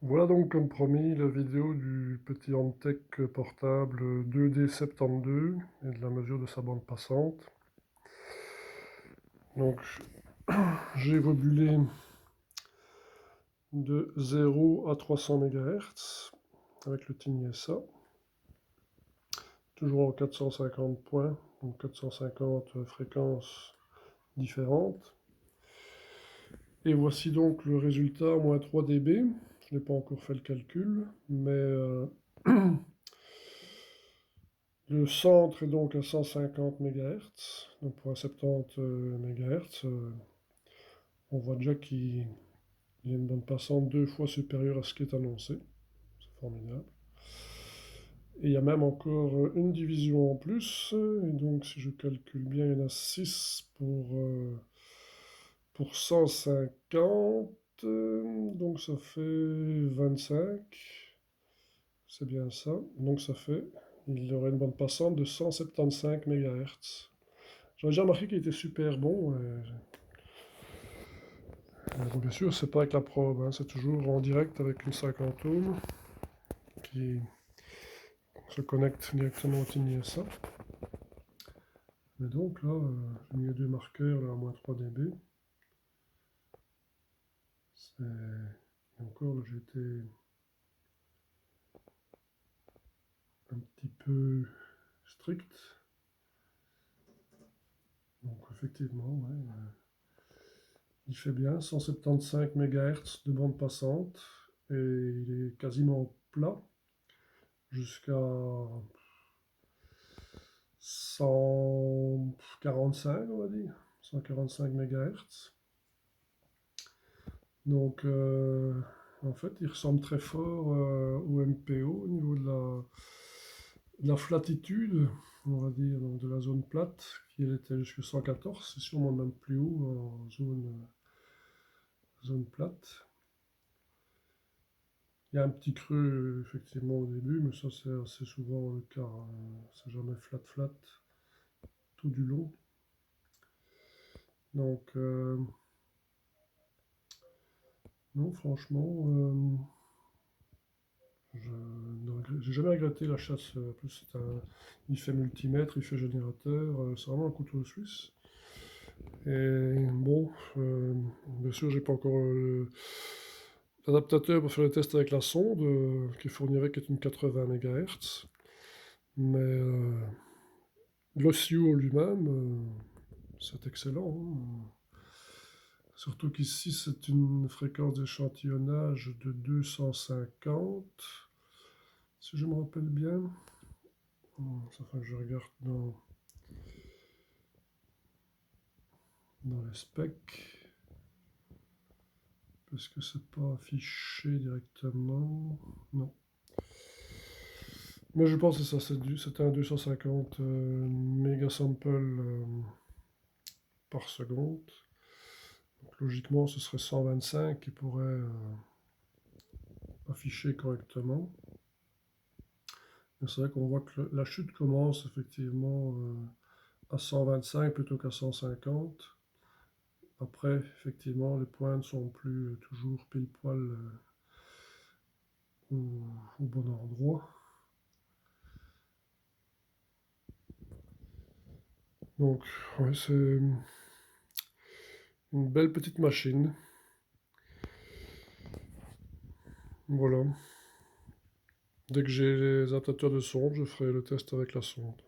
Voilà donc comme promis la vidéo du petit Antec portable 2D72 et de la mesure de sa bande passante. Donc j'ai vobulé de 0 à 300 MHz avec le TinySA, toujours en 450 points, donc 450 fréquences différentes. Et voici donc le résultat, moins 3 dB. Je n'ai pas encore fait le calcul, mais le centre est donc à 150 MHz, donc pour un 70 MHz, on voit déjà qu'il y a une bande passante 2 fois supérieure à ce qui est annoncé. C'est formidable. Et il y a même encore une division en plus, et donc si je calcule bien, il y en a 6 pour 150, donc ça fait 25, c'est bien ça. Donc ça fait, il y aurait une bande passante de 175 MHz. J'avais déjà remarqué qu'il était super bon. Bon, bien sûr, c'est pas avec la probe, hein, c'est toujours en direct avec une 50 ohms qui se connecte directement au TinySA. Mais donc là, j'ai mis les deux marqueurs là, à moins 3 dB. Et encore, là, j'ai été un petit peu strict. Donc effectivement, ouais, il fait bien 175 MHz de bande passante et il est quasiment plat jusqu'à 145, on va dire, 145 MHz. Donc, en fait, il ressemble très fort au MPO au niveau de la flatitude, on va dire, donc de la zone plate, qui elle était jusqu'à 114, c'est sûrement même plus haut en zone plate. Il y a un petit creux, effectivement, au début, mais ça, c'est assez souvent le cas, hein. C'est jamais flat tout du long. Donc, non, franchement, j'ai jamais regretté la chasse. En plus, il fait multimètre, il fait générateur, c'est vraiment un couteau suisse. Et bon, bien sûr, j'ai pas encore l'adaptateur pour faire le test avec la sonde, qui est fourni avec est une 80 MHz. Mais l'OSIO lui-même, c'est excellent, hein. Surtout qu'ici, c'est une fréquence d'échantillonnage de 250, si je me rappelle bien. Ça fait que je regarde dans les specs, parce que c'est pas affiché directement. Non. Mais je pense que c'est ça, c'était un 250 mégasamples par seconde. Donc logiquement, ce serait 125 qui pourrait afficher correctement. C'est vrai qu'on voit que la chute commence effectivement à 125 plutôt qu'à 150. Après, effectivement, les points ne sont plus toujours pile poil au bon endroit. Donc, ouais, c'est une belle petite machine. Voilà. Dès que j'ai les adaptateurs de sonde, je ferai le test avec la sonde.